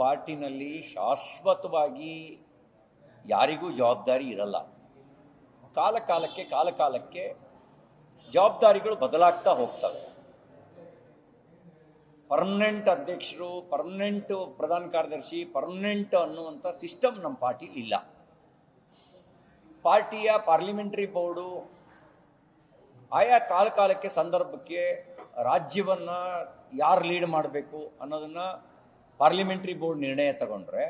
ಪಾರ್ಟಿನಲ್ಲಿ ಶಾಶ್ವತವಾಗಿ ಯಾರಿಗೂ ಜವಾಬ್ದಾರಿ ಇರಲ್ಲ. ಕಾಲಕಾಲಕ್ಕೆ ಜವಾಬ್ದಾರಿಗಳು ಬದಲಾಗ್ತಾ ಹೋಗ್ತವೆ. ಪರ್ಮನೆಂಟ್ ಅಧ್ಯಕ್ಷರು, ಪರ್ಮನೆಂಟ್ ಪ್ರಧಾನ ಕಾರ್ಯದರ್ಶಿ, ಪರ್ಮನೆಂಟ್ ಅನ್ನುವಂಥ ಸಿಸ್ಟಮ್ ನಮ್ಮ ಪಾರ್ಟಿಲಿ ಇಲ್ಲ. ಪಾರ್ಟಿಯ ಪಾರ್ಲಿಮೆಂಟ್ರಿ ಬೋರ್ಡು ಆಯಾ ಕಾಲಕ್ಕೆ ಸಂದರ್ಭಕ್ಕೆ ರಾಜ್ಯವನ್ನು ಯಾರು ಲೀಡ್ ಮಾಡಬೇಕು ಅನ್ನೋದನ್ನು ಪಾರ್ಲಿಮೆಂಟ್ರಿ ಬೋರ್ಡ್ ನಿರ್ಣಯ ತಗೊಂಡ್ರೆ,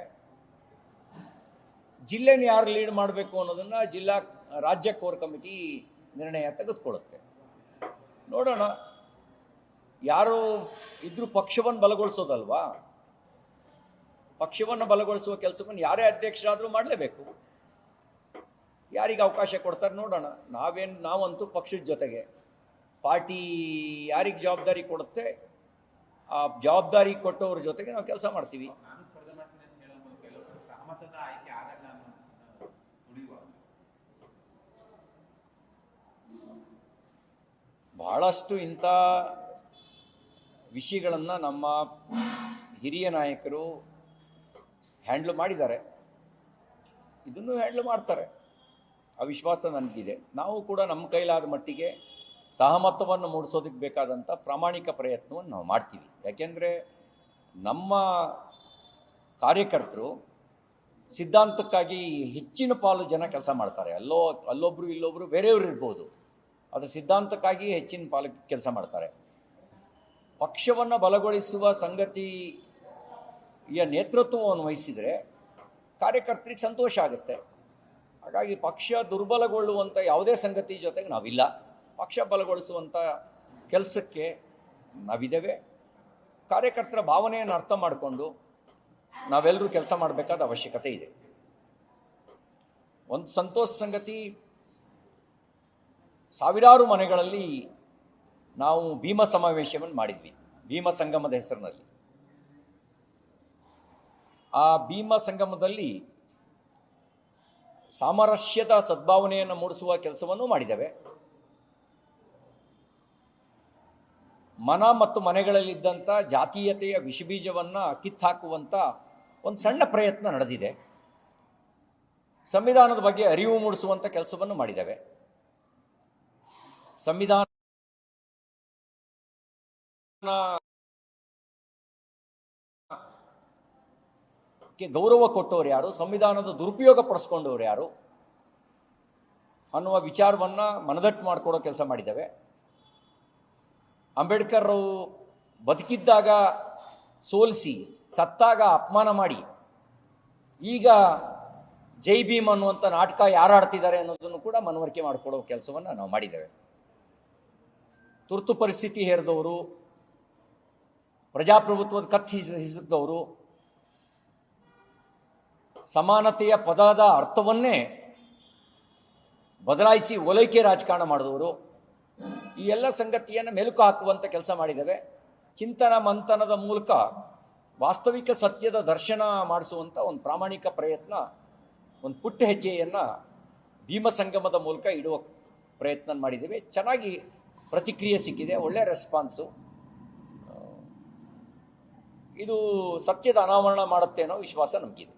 ಜಿಲ್ಲೆನ ಯಾರು ಲೀಡ್ ಮಾಡಬೇಕು ಅನ್ನೋದನ್ನು ರಾಜ್ಯ ಕೋರ್ ಕಮಿಟಿ ನಿರ್ಣಯ ತೆಗೆದುಕೊಳ್ಳುತ್ತೆ. ನೋಡೋಣ, ಯಾರು ಇದ್ರೂ ಪಕ್ಷವನ್ನು ಬಲಗೊಳಿಸೋದಲ್ವಾ. ಪಕ್ಷವನ್ನು ಬಲಗೊಳಿಸುವ ಕೆಲಸವನ್ನು ಯಾರೇ ಅಧ್ಯಕ್ಷರಾದರೂ ಮಾಡಲೇಬೇಕು. ಯಾರಿಗೆ ಅವಕಾಶ ಕೊಡ್ತಾರೆ ನೋಡೋಣ. ನಾವಂತೂ ಪಕ್ಷದ ಜೊತೆಗೆ, ಪಾರ್ಟಿ ಯಾರಿಗೆ ಜವಾಬ್ದಾರಿ ಕೊಡುತ್ತೆ ಆ ಜವಾಬ್ದಾರಿ ಕೊಟ್ಟವ್ರ ಜೊತೆಗೆ ನಾವು ಕೆಲಸ ಮಾಡ್ತೀವಿ. ಬಹಳಷ್ಟು ಇಂಥ ವಿಷಯಗಳನ್ನು ನಮ್ಮ ಹಿರಿಯ ನಾಯಕರು ಹ್ಯಾಂಡ್ಲ್ ಮಾಡಿದ್ದಾರೆ, ಇದನ್ನು ಹ್ಯಾಂಡ್ಲ್ ಮಾಡ್ತಾರೆ. ಆ ವಿಶ್ವಾಸ ನನಗಿದೆ. ನಾವು ಕೂಡ ನಮ್ಮ ಕೈಲಾದ ಮಟ್ಟಿಗೆ ಸಹಮತವನ್ನು ಮೂಡಿಸೋದಕ್ಕೆ ಬೇಕಾದಂಥ ಪ್ರಾಮಾಣಿಕ ಪ್ರಯತ್ನವನ್ನು ನಾವು ಮಾಡ್ತೀವಿ. ಯಾಕೆಂದರೆ ನಮ್ಮ ಕಾರ್ಯಕರ್ತರು ಸಿದ್ಧಾಂತಕ್ಕಾಗಿ ಹೆಚ್ಚಿನ ಪಾಲು ಜನ ಕೆಲಸ ಮಾಡ್ತಾರೆ. ಅಲ್ಲೊಬ್ಬರು ಇಲ್ಲೊಬ್ಬರು ಬೇರೆಯವರು ಇರ್ಬೋದು, ಅದರ ಸಿದ್ಧಾಂತಕ್ಕಾಗಿ ಹೆಚ್ಚಿನ ಪಾಲು ಕೆಲಸ ಮಾಡ್ತಾರೆ. ಪಕ್ಷವನ್ನು ಬಲಗೊಳಿಸುವ ಸಂಗತಿಯ ನೇತೃತ್ವವನ್ನು ವಹಿಸಿದರೆ ಕಾರ್ಯಕರ್ತರಿಗೆ ಸಂತೋಷ ಆಗುತ್ತೆ. ಹಾಗಾಗಿ ಪಕ್ಷ ದುರ್ಬಲಗೊಳ್ಳುವಂಥ ಯಾವುದೇ ಸಂಗತಿ ಜೊತೆಗೆ ನಾವಿಲ್ಲ. ಪಕ್ಷ ಬಲಗೊಳಿಸುವಂಥ ಕೆಲಸಕ್ಕೆ ನಾವಿದ್ದೇವೆ. ಕಾರ್ಯಕರ್ತರ ಭಾವನೆಯನ್ನು ಅರ್ಥ ಮಾಡಿಕೊಂಡು ನಾವೆಲ್ಲರೂ ಕೆಲಸ ಮಾಡಬೇಕಾದ ಅವಶ್ಯಕತೆ ಇದೆ. ಒಂದು ಸಂತೋಷ ಸಂಗತಿ, ಸಾವಿರಾರು ಮನೆಗಳಲ್ಲಿ ನಾವು ಭೀಮ ಸಮಾವೇಶವನ್ನು ಮಾಡಿದ್ವಿ, ಭೀಮ ಸಂಗಮದ ಹೆಸರಿನಲ್ಲಿ. ಆ ಭೀಮ ಸಂಗಮದಲ್ಲಿ ಸಾಮರಸ್ಯದ ಸದ್ಭಾವನೆಯನ್ನು ಮೂಡಿಸುವ ಕೆಲಸವನ್ನು ಮಾಡಿದ್ದೇವೆ. ಮನ ಮತ್ತು ಮನೆಗಳಲ್ಲಿದ್ದಂಥ ಜಾತೀಯತೆಯ ವಿಷಬೀಜವನ್ನು ಕಿತ್ತಾಕುವಂಥ ಒಂದು ಸಣ್ಣ ಪ್ರಯತ್ನ ನಡೆದಿದೆ. ಸಂವಿಧಾನದ ಬಗ್ಗೆ ಅರಿವು ಮೂಡಿಸುವಂಥ ಕೆಲಸವನ್ನು ಮಾಡಿದ್ದೇವೆ. ಸಂವಿಧಾನಕ್ಕೆ ಗೌರವ ಕೊಟ್ಟವರು ಯಾರು, ಸಂವಿಧಾನದ ದುರುಪಯೋಗ ಪಡಿಸ್ಕೊಂಡವ್ರು ಯಾರು ಅನ್ನುವ ವಿಚಾರವನ್ನು ಮನದಟ್ಟು ಮಾಡಿಕೊಡೋ ಕೆಲಸ ಮಾಡಿದ್ದೇವೆ. ಅಂಬೇಡ್ಕರ್ ಬದುಕಿದ್ದಾಗ ಸೋಲಿಸಿ, ಸತ್ತಾಗ ಅಪಮಾನ ಮಾಡಿ, ಈಗ ಜೈ ಭೀಮ್ ಅನ್ನುವಂಥ ನಾಟಕ ಯಾರು ಆಡ್ತಿದ್ದಾರೆ ಅನ್ನೋದನ್ನು ಕೂಡ ಮನವರಿಕೆ ಮಾಡಿಕೊಡೋ ಕೆಲಸವನ್ನು ನಾವು ಮಾಡಿದ್ದೇವೆ. ತುರ್ತು ಪರಿಸ್ಥಿತಿ ಹೇರಿದವರು, ಪ್ರಜಾಪ್ರಭುತ್ವದ ಕತ್ತಿ ಹಿಸುಕಿದವರು, ಸಮಾನತೆಯ ಪದದ ಅರ್ಥವನ್ನೇ ಬದಲಾಯಿಸಿ ಓಲೈಕೆ ರಾಜಕಾರಣ ಮಾಡಿದವರು, ಈ ಎಲ್ಲ ಸಂಗತಿಯನ್ನು ಮೆಲುಕು ಹಾಕುವಂಥ ಕೆಲಸ ಮಾಡಿದ್ದೇವೆ. ಚಿಂತನ ಮಂಥನದ ಮೂಲಕ ವಾಸ್ತವಿಕ ಸತ್ಯದ ದರ್ಶನ ಮಾಡಿಸುವಂಥ ಒಂದು ಪ್ರಾಮಾಣಿಕ ಪ್ರಯತ್ನ, ಒಂದು ಪುಟ್ಟ ಹೆಜ್ಜೆಯನ್ನು ಭೀಮ ಸಂಗಮದ ಮೂಲಕ ಇಡುವ ಪ್ರಯತ್ನ ಮಾಡಿದ್ದೇವೆ. ಚೆನ್ನಾಗಿ ಪ್ರತಿಕ್ರಿಯೆ ಸಿಕ್ಕಿದೆ, ಒಳ್ಳೆಯ ರೆಸ್ಪಾನ್ಸು. ಇದು ಸತ್ಯದ ಅನಾವರಣ ಮಾಡುತ್ತೆ ಅನ್ನೋ ವಿಶ್ವಾಸ ನಮಗಿದೆ.